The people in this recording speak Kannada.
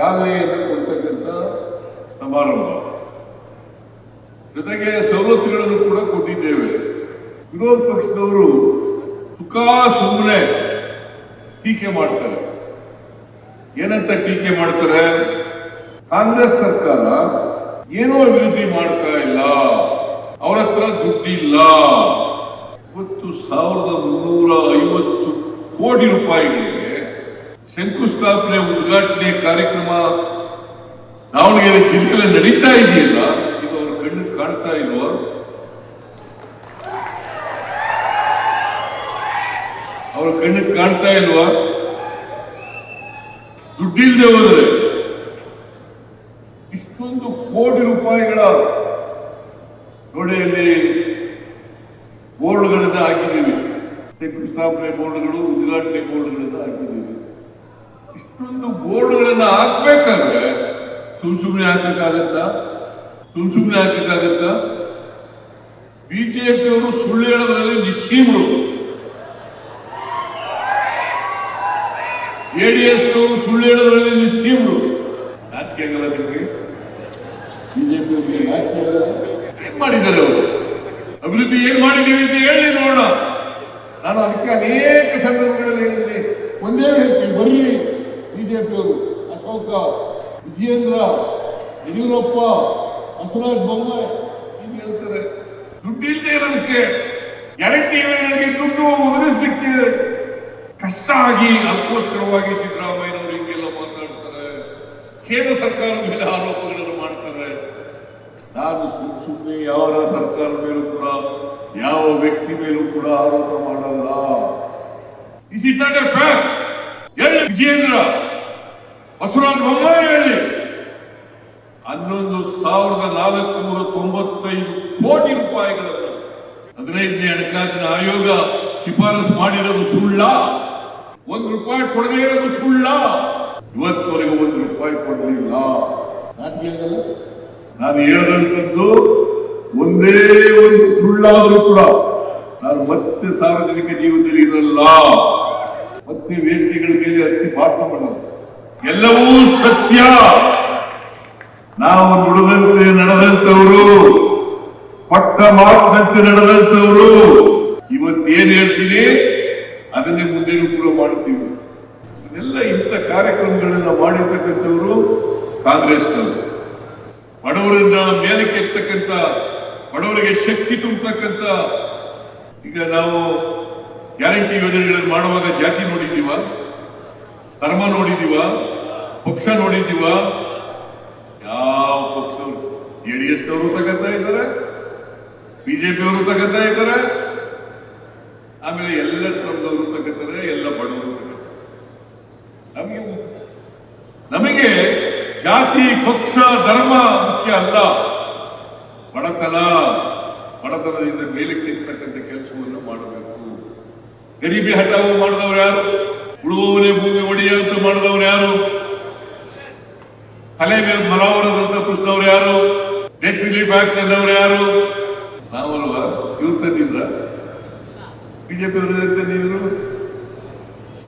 ಚಾಲನೆಯನ್ನು ಕೊಡ್ತಕ್ಕಂಥ ಸಮಾರಂಭ. ಜೊತೆಗೆ ಸವಲತ್ತುಗಳನ್ನು ಕೂಡ ಕೊಟ್ಟಿದ್ದೇವೆ. ವಿರೋಧ ಪಕ್ಷದವರು ಸುಮ್ಮನೆ ಟೀಕೆ ಮಾಡ್ತಾರೆ. ಏನಂತ ಟೀಕೆ ಮಾಡ್ತಾರೆ? ಕಾಂಗ್ರೆಸ್ ಸರ್ಕಾರ ಏನೋ ಅಭಿವೃದ್ಧಿ ಮಾಡ್ತಾ ಇಲ್ಲ, ಅವರ ಹತ್ರ ದುಡ್ಡಿಲ್ಲ. 350 ಕೋಟಿ ರೂಪಾಯಿಗಳಿಗೆ ಶಂಕುಸ್ಥಾಪನೆ ಉದ್ಘಾಟನೆ ಕಾರ್ಯಕ್ರಮ ದಾವಣಗೆರೆ ಜಿಲ್ಲೆಯಲ್ಲಿ ನಡೀತಾ ಇದೆಯಲ್ಲ, ಇದು ಅವ್ರ ಕಣ್ಣಿಗೆ ಕಾಣ್ತಾ ಇಲ್ವಾ? ಅವರ ಕಣ್ಣಿಗೆ ಕಾಣ್ತಾ ಇಲ್ವಾ? ದುಡ್ಡಿಲ್ಲದೆ ಹೋದರೆ ಇಷ್ಟೊಂದು ಕೋಟಿ ರೂಪಾಯಿಗಳ ನೋಡೆಯಲ್ಲಿ ಬೋರ್ಡ್ಗಳನ್ನ ಹಾಕಿದ್ದೀವಿ. ಶಂಕುಸ್ಥಾಪನೆ ಬೋರ್ಡ್ಗಳು, ಉದ್ಘಾಟನೆ ಬೋರ್ಡ್ಗಳನ್ನ ಹಾಕಿದ್ದೀವಿ. ಇಷ್ಟೊಂದು ಬೋರ್ಡ್ಗಳನ್ನ ಹಾಕ್ಬೇಕಾದ್ರೆ ಸುಮ್ಮನೆ ಹಾಕಕ್ಕಾಗತ್ತಾ? ಸುಮ್ಮನೆ ಹಾಕಕ್ಕಾಗತ್ತಾ? ಬಿಜೆಪಿಯವರು ಸುಳ್ಳು ಹೇಳೋದ್ರಲ್ಲಿ ನಿಸ್ಸೀಮರು, ಜೆಡಿಎಸ್ನವರು ಸುಳ್ಳು ಹೇಳೋದ್ರಲ್ಲಿ ನಿಸ್ಸೀಮರು. ನಾಚಿಕೆ ಆಗಲ್ಲ ನಿಮಗೆ? ಬಿಜೆಪಿ ನಾಚಿಕೆ ಆಗಲ್ಲ? ಏನ್ ಮಾಡಿದ್ದಾರೆ ಅವರು? ಅಭಿವೃದ್ಧಿ ಏನ್ ಮಾಡಿದ್ದೀವಿ ಅಂತ ಹೇಳಿ ನೋಡೋಣ. ನಾನು ಅದಕ್ಕೆ ಅನೇಕ ಸಂದರ್ಭಗಳಲ್ಲಿ ಹೇಳಿದ್ದೀನಿ. ಒಂದೇ ಹೇಳ್ತೀನಿ, ಬರ್ರಿ ಬಿಜೆಪಿಯವರು, ಅಶೋಕ, ವಿಜಯೇಂದ್ರ, ಯಡಿಯೂರಪ್ಪ, ಬಸವರಾಜ ಬೊಮ್ಮಾಯಿ ಹೀಗೆ ಹೇಳ್ತಾರೆ. ದುಡ್ಡು ಇಲ್ಲದೆ ಇರೋದಕ್ಕೆ, ಗ್ಯಾರಂಟಿ ಯೋಜನೆಗೆ ದುಡ್ಡು ಒದಗಿಸ್ಲಿಕ್ಕೆ ಕಷ್ಟ ಆಗಿ ಅದಕ್ಕೋಸ್ಕರವಾಗಿ ಸಿದ್ದರಾಮಯ್ಯನವರು ಹಿಂಗೆಲ್ಲ ಮಾತಾಡ್ತಾರೆ. ಕೇಂದ್ರ ಸರ್ಕಾರದ ಮೇಲೆ ಆರೋಪಗಳನ್ನು ಮಾಡ್ತಾರೆ. ನಾನು ಸುಮ್ಮನೆ ಯಾವ ಸರ್ಕಾರದ ಮೇಲೂ ಕೂಡ, ಯಾವ ವ್ಯಕ್ತಿ ಮೇಲೂ ಕೂಡ ಆರೋಪ ಮಾಡಲ್ಲ. Is it not A fact? ಹೇಳಿ ವಿಜಯೇಂದ್ರ, ಬಸವರಾಜ ಬೊಮ್ಮಾಯಿ ಹೇಳಿ. 11,495 ಕೋಟಿ ರೂಪಾಯಿಗಳನ್ನು 15ನೇ ಹಣಕಾಸಿನ ಆಯೋಗ ಶಿಫಾರಸು ಮಾಡಿರೋದು ಸುಳ್ಳ? 1 ರೂಪಾಯಿ ಕೊಡದೇ ಇರೋದು ಸುಳ್ಳ? ಇವತ್ತವರೆಗೂ 1 ರೂಪಾಯಿ ಕೊಡಲಿಲ್ಲ. ನಾನು ಹೇಳಿದಂಥದ್ದು ಒಂದೇ ಒಂದು ಸುಳ್ಳಾದರೂ ಕೂಡ ನಾನು ಮತ್ತೆ ಸಾರ್ವಜನಿಕ ಜೀವನದಲ್ಲಿ ಇರಲ್ಲ, ಮತ್ತೆ ವೇದಿಕೆಗಳ ಮೇಲೆ ಹತ್ತಿ ಭಾಷಣ ಮಾಡಲ್ಲ. ಎಲ್ಲವೂ ಸತ್ಯ. ನಾವು ನುಡಿದಂತೆ ನಡೆದಂತವರು, ಕೊಟ್ಟ ಮಾತಿನಂತೆ ನಡೆದಂತವರು. ಇವತ್ತೇನ್ ಹೇಳ್ತೀನಿ ಅದನ್ನೇ ಮುಂದೆನೂ ಕೂಡ ಮಾಡ್ತೀವಿ. ಇದೆಲ್ಲ ಇಂಥ ಕಾರ್ಯಕ್ರಮಗಳನ್ನ ಮಾಡಿರ್ತಕ್ಕಂಥವರು ಕಾಂಗ್ರೆಸ್ನವರು. ಬಡವರನ್ನ ಮೇಲಕ್ಕೆ ಎತ್ತಕ್ಕಂಥ, ಬಡವರಿಗೆ ಶಕ್ತಿ ತುಂಬತಕ್ಕಂಥ. ಈಗ ನಾವು ಗ್ಯಾರಂಟಿ ಯೋಜನೆಗಳನ್ನು ಮಾಡುವಾಗ ಜಾತಿ ನೋಡಿದೀವ, ಧರ್ಮ ನೋಡಿದೀವ, ಪಕ್ಷ ನೋಡಿದೀವ? ಯಾವ ಪಕ್ಷವರು? ಜೆಡಿಎಸ್ನವರು ತಗೋತಾ ಇದ್ದಾರೆ, ಬಿಜೆಪಿಯವರು ತಗೋತಾ ಇದ್ದಾರೆ, ಆಮೇಲೆ ಎಲ್ಲ ಧರ್ಮದವರು ತಗೋತಾರೆ, ಎಲ್ಲ ಬಡವರು ತಗೋತಾರೆ. ನಮಗೆ ಜಾತಿ, ಪಕ್ಷ, ಧರ್ಮ ಮುಖ್ಯ ಅಲ್ಲ. ಬಡತನದಿಂದ ಮೇಲಕ್ಕೆ ಎತ್ತಕ್ಕಂಥ ಕೆಲಸವನ್ನು ಮಾಡಬೇಕು. ಗರೀಬಿ ಹಠಾವು ಮಾಡಿದವರು ಯಾರು? ಉಳುವವನೇ ಭೂಮಿ ಒಡೆಯ ಅಂತ ಮಾಡಿದವರು ಯಾರು? ತಲೆ ಮೇಲೆ ಮಲಾವರದಂತ ಪುಸ್ತದವ್ರು ಯಾರು? ಡೆತ್ ರಿಲೀಫ್ ಆಕ್ಟ್ ತಂದವ್ರು ಯಾರು? ನಾವಲ್ವಾ? ಇವ್ರು ತಂದಿದ್ರ? ಬಿಜೆಪಿ ತಂದಿದ್ರು.